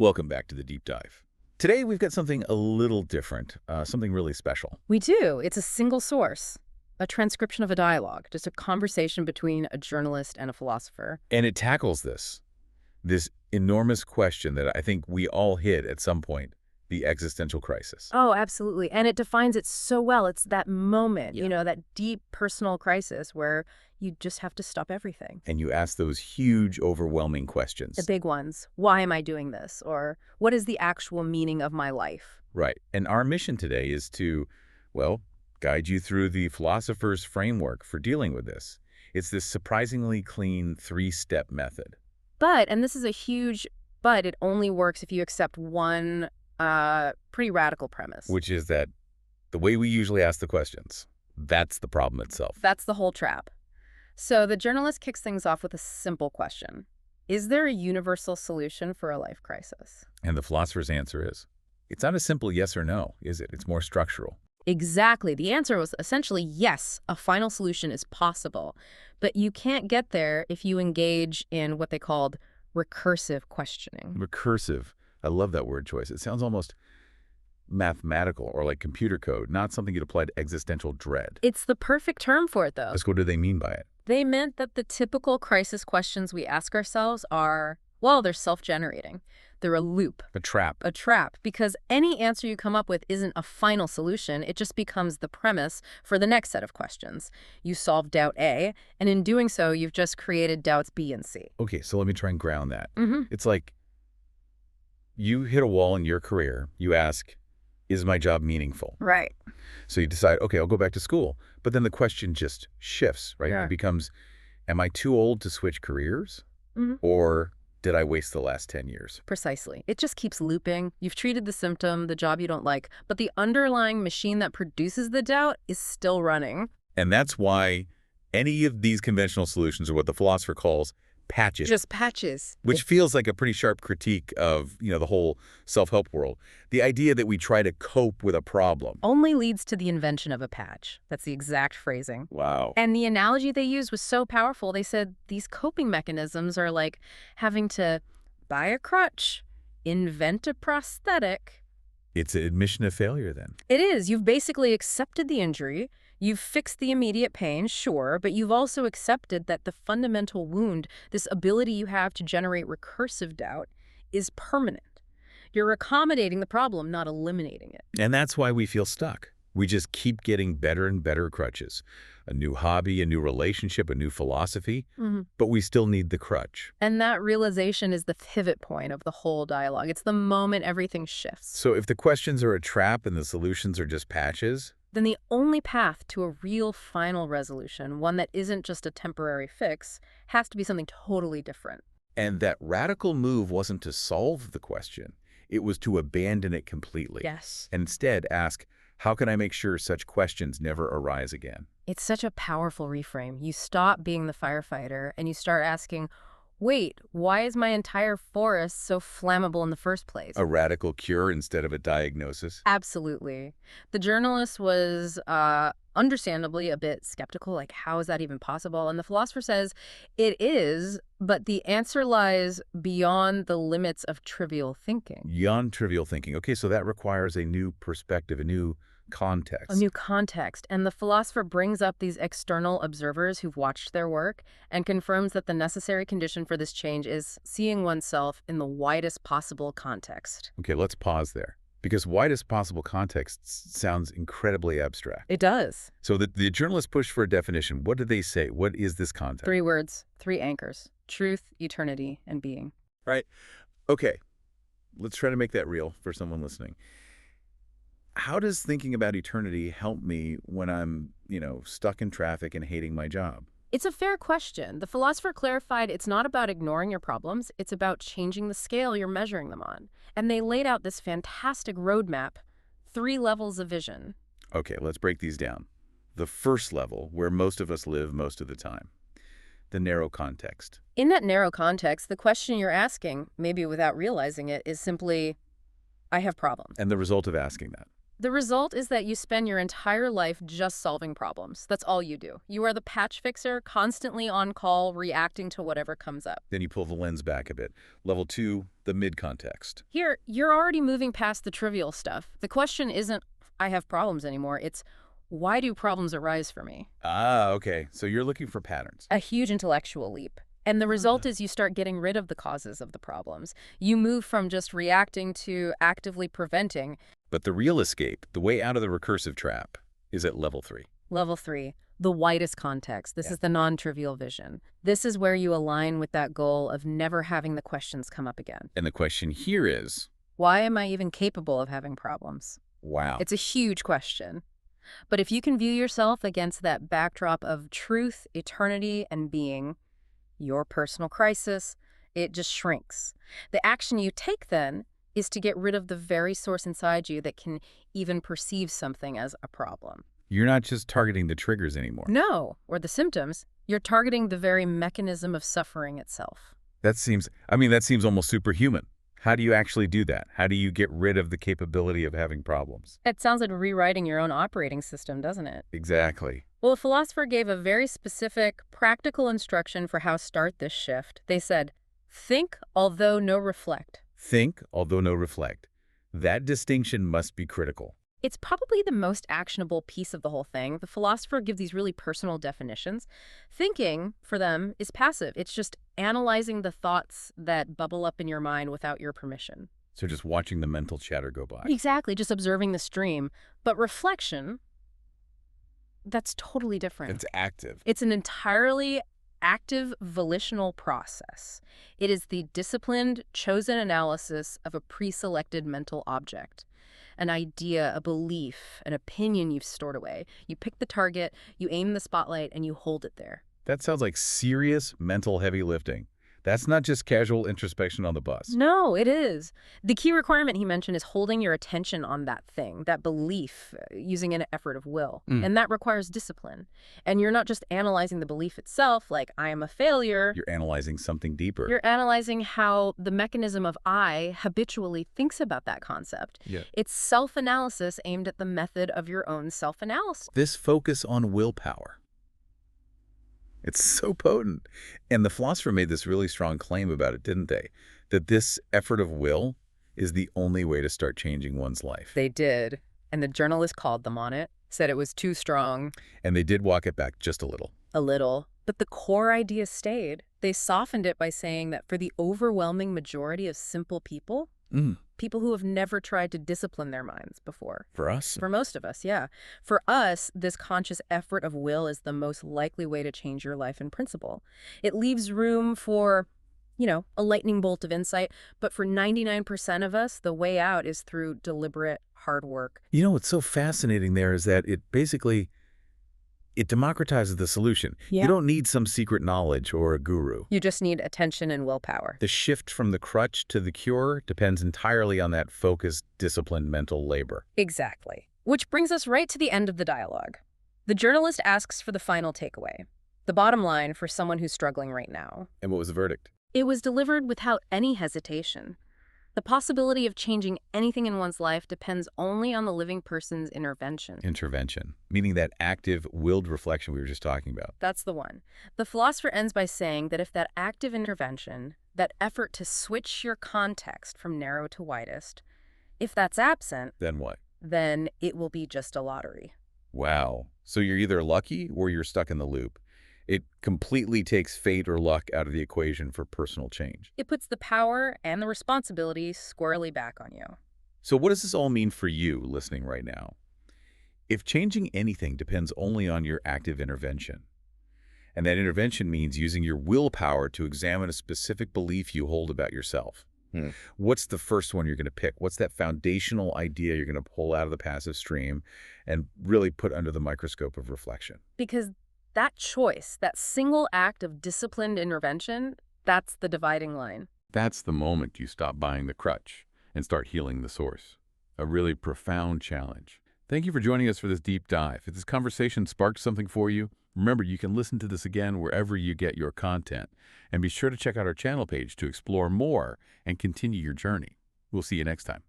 Welcome back to the Deep Dive. Today we've got something a little different, something really special. We do. It's a single source, a transcription of a dialogue, just a conversation between a journalist and a philosopher. And it tackles this enormous question that I think we all hit at some point, the existential crisis. Oh, absolutely. And it defines it so well. It's that moment, Yeah. that deep personal crisis where you just have to stop everything. And you ask those huge, overwhelming questions. The big ones. Why am I doing this? Or what is the actual meaning of my life? Right. And our mission today is to, well, guide you through the philosopher's framework for dealing with this. It's this surprisingly clean three-step method. But, and this is a huge but, it only works if you accept one pretty radical premise. Which is that the way we usually ask the questions, that's the problem itself. That's the whole trap. So the journalist kicks things off with a simple question. Is there a universal solution for a life crisis? And the philosopher's answer is, it's not a simple yes or no, is it? It's more structural. Exactly. The answer was essentially yes, a final solution is possible. But you can't get there if you engage in what they called recursive questioning. Recursive. I love that word choice. It sounds almost mathematical or like computer code, not something you'd apply to existential dread. It's the perfect term for it, though. Just what do they mean by it? They meant that the typical crisis questions we ask ourselves are, well, they're self-generating. They're a loop. A trap. A trap, because any answer you come up with isn't a final solution. It just becomes the premise for the next set of questions. You solve doubt A, and in doing so, you've just created doubts B and C. Okay, so let me try and ground that. Mm-hmm. It's like you hit a wall in your career. You ask, is my job meaningful? Right. So you decide, okay, I'll go back to school. But then the question just shifts, right? Yeah. It becomes, am I too old to switch careers? Mm-hmm. Or did I waste the last 10 years? Precisely. It just keeps looping. You've treated the symptom, the job you don't like, but the underlying machine that produces the doubt is still running. And that's why any of these conventional solutions are what the philosopher calls patches. Just patches. Which feels like a pretty sharp critique of, the whole self-help world. The idea that we try to cope with a problem. Only leads to the invention of a patch. That's the exact phrasing. Wow. And the analogy they used was so powerful. They said these coping mechanisms are like having to buy a crutch, invent a prosthetic. It's an admission of failure then. It is. You've basically accepted the injury. You've fixed the immediate pain, sure, but you've also accepted that the fundamental wound, this ability you have to generate recursive doubt, is permanent. You're accommodating the problem, not eliminating it. And that's why we feel stuck. We just keep getting better and better crutches. A new hobby, a new relationship, a new philosophy, but we still need the crutch. And that realization is the pivot point of the whole dialogue. It's the moment everything shifts. So if the questions are a trap and the solutions are just patches, then the only path to a real final resolution, one that isn't just a temporary fix, has to be something totally different. and that radical move wasn't to solve the question, it was to abandon it completely. Yes. And instead ask, how can I make sure such questions never arise again? It's such a powerful reframe. You stop being the firefighter and you start asking, wait, why is my entire forest so flammable in the first place? A radical cure instead of a diagnosis? Absolutely. The journalist was understandably a bit skeptical, like, how is that even possible? And the philosopher says, it is, but the answer lies beyond the limits of trivial thinking. Beyond trivial thinking. Okay, so that requires a new perspective, a new context. A new context. And the philosopher brings up these external observers who've watched their work and confirms that the necessary condition for this change is seeing oneself in the widest possible context. Okay, let's pause there. Because widest possible context sounds incredibly abstract. It does. So the journalists pushed for a definition. What did they say? What is this context? 3 words, 3 anchors: truth, eternity, and being. Right. Okay. Let's try to make that real for someone listening. How does thinking about eternity help me when I'm, stuck in traffic and hating my job? It's a fair question. The philosopher clarified it's not about ignoring your problems, it's about changing the scale you're measuring them on. And they laid out this fantastic roadmap, 3 levels of vision. Okay, let's break these down. The first level, where most of us live most of the time. The narrow context. In that narrow context, the question you're asking, maybe without realizing it, is simply, I have problems. And the result of asking that. The result is that you spend your entire life just solving problems. That's all you do. You are the patch fixer, constantly on call, reacting to whatever comes up. Then you pull the lens back a bit. Level 2, the mid-context. Here, you're already moving past the trivial stuff. The question isn't, I have problems anymore. It's, why do problems arise for me? Ah, okay. So you're looking for patterns. A huge intellectual leap. And the result is you start getting rid of the causes of the problems. You move from just reacting to actively preventing. But the real escape, the way out of the recursive trap, is at level 3. Level 3, the widest context. This is the non-trivial vision. This is where you align with that goal of never having the questions come up again. And the question here is, Why am I even capable of having problems? wow. It's a huge question. But if you can view yourself against that backdrop of truth, eternity, and being, your personal crisis, it just shrinks. The action you take then is to get rid of the very source inside you that can even perceive something as a problem. You're not just targeting the triggers anymore. No, or the symptoms. You're targeting the very mechanism of suffering itself. That seems almost superhuman. How do you actually do that? How do you get rid of the capability of having problems? It sounds like rewriting your own operating system, doesn't it? Exactly. Well, a philosopher gave a very specific, practical instruction for how to start this shift. They said, think, although no reflect. Think, although no reflect. That distinction must be critical. It's probably the most actionable piece of the whole thing. The philosopher gives these really personal definitions. Thinking, for them, is passive. It's just analyzing the thoughts that bubble up in your mind without your permission. So just watching the mental chatter go by. Exactly, just observing the stream. But reflection, that's totally different. It's active. It's an entirely active volitional process. It is the disciplined, chosen analysis of a pre-selected mental object. An idea, a belief, an opinion you've stored away. You pick the target, you aim the spotlight, and you hold it there. That sounds like serious mental heavy lifting. That's not just casual introspection on the bus. No, it is. The key requirement he mentioned is holding your attention on that thing, that belief, using an effort of will. And that requires discipline. And you're not just analyzing the belief itself, like, I am a failure. You're analyzing something deeper. You're analyzing how the mechanism of I habitually thinks about that concept. Yeah. It's self-analysis aimed at the method of your own self-analysis. This focus on willpower. It's so potent. And the philosopher made this really strong claim about it, didn't they? That this effort of will is the only way to start changing one's life. They did. And the journalist called them on it, said it was too strong. And they did walk it back just a little. A little. But the core idea stayed. They softened it by saying that for the overwhelming majority of simple people, people who have never tried to discipline their minds before. For us? For most of us, yeah. For us, this conscious effort of will is the most likely way to change your life in principle. It leaves room for, a lightning bolt of insight. But for 99% of us, the way out is through deliberate hard work. What's so fascinating there is that it democratizes the solution. Yeah. You don't need some secret knowledge or a guru. You just need attention and willpower. The shift from the crutch to the cure depends entirely on that focused, disciplined mental labor. Exactly. Which brings us right to the end of the dialogue. The journalist asks for the final takeaway, the bottom line for someone who's struggling right now. And what was the verdict? It was delivered without any hesitation. The possibility of changing anything in one's life depends only on the living person's intervention. Intervention, meaning that active, willed reflection we were just talking about. That's the one. The philosopher ends by saying that if that active intervention, that effort to switch your context from narrow to widest, if that's absent, Then what? then it will be just a lottery. Wow. So you're either lucky or you're stuck in the loop. It completely takes fate or luck out of the equation for personal change. It puts the power and the responsibility squarely back on you. So what does this all mean for you listening right now? If changing anything depends only on your active intervention, and that intervention means using your willpower to examine a specific belief you hold about yourself, what's the first one you're going to pick? What's that foundational idea you're going to pull out of the passive stream and really put under the microscope of reflection? Because that choice, that single act of disciplined intervention, that's the dividing line. That's the moment you stop buying the crutch and start healing the source. A really profound challenge. Thank you for joining us for this deep dive. If this conversation sparked something for you, remember you can listen to this again wherever you get your content. And be sure to check out our channel page to explore more and continue your journey. We'll see you next time.